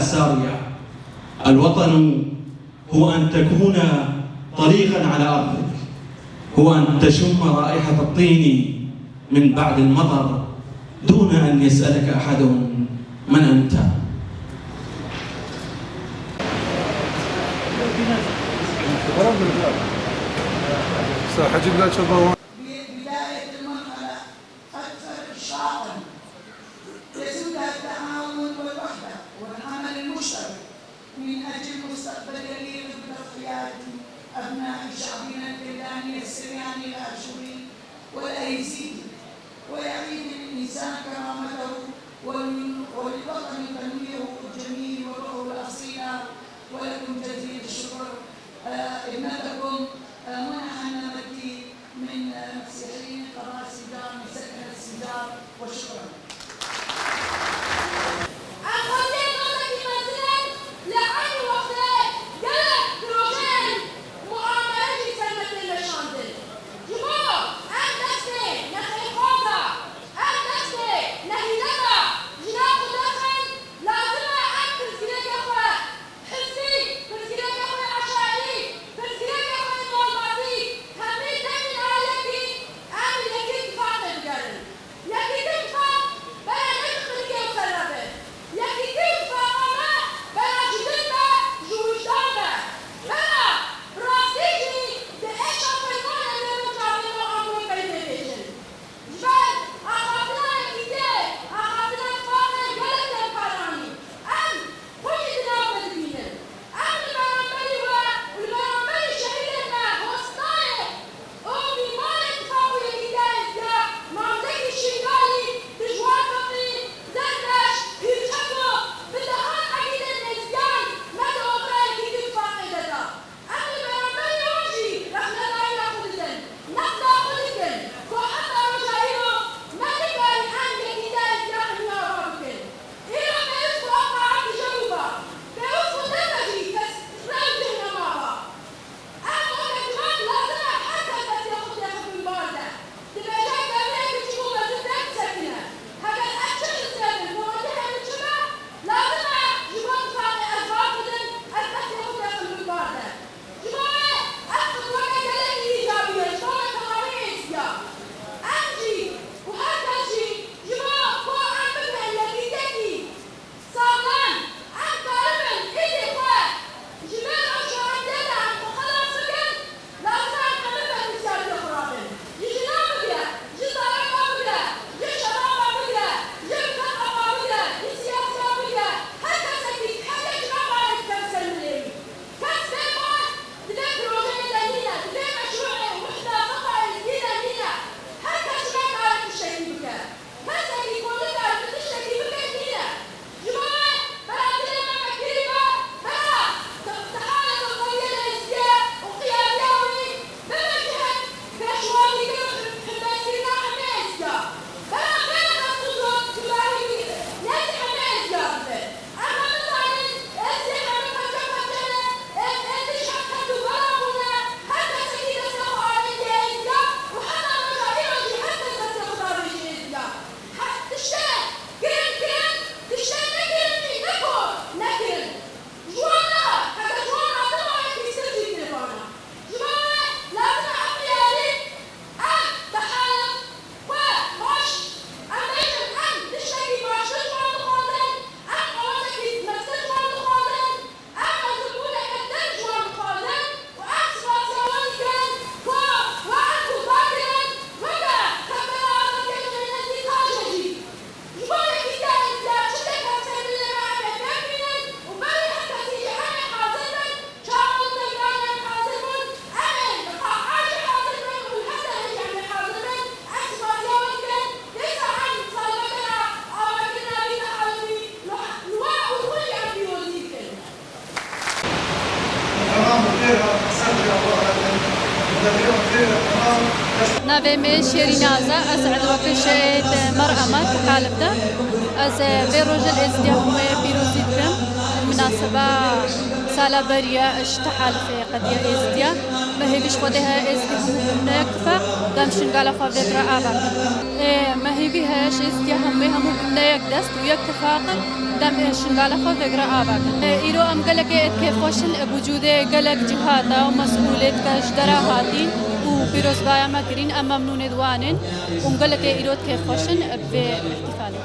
سارية. الوطن هو أن تكون طليقا على أرضك، هو أن تشم رائحة الطين من بعد المطر دون أن يسألك أحد من أنت. بداية المرحلة أكثر إشراقا يسودها التعاون والوحدة والعمل المشترك من أجل مستقبل يليق بتضحيات أبناء شعبنا الكرداني السرياني الآشوري والأيزيدي، ويعيد للإنسان كرامته وللوطن تنويره الجميل وروحه الأصيلة. ولكم جزيل الشكر. ابنتكم منى حنمتي من مسيحيين قضاء السجار من سكن السجار، وشكرا. نافي شيرينازا أسعد وكشيت مرأمة تحالفتا از بيروج الازدياء بيروزيتكم مناسبة سالة بريا اشتحال في قضية ازدياء ما هي بيش خدها ازدهم اتفاق دم شنقالة فابدرا آبا ما هي بيهاش ازدهم هم بنايك دست ويكتفاق دم شنقالة فابدرا آبا إيرو أم قلق كيف خوشن بوجوده قلق جهاتا ومسؤوليت كجدرا هاتين وبيروز بايا ما كرين أما ممنون دوانين ومقلق إيرو كيف خوشن باحتفالي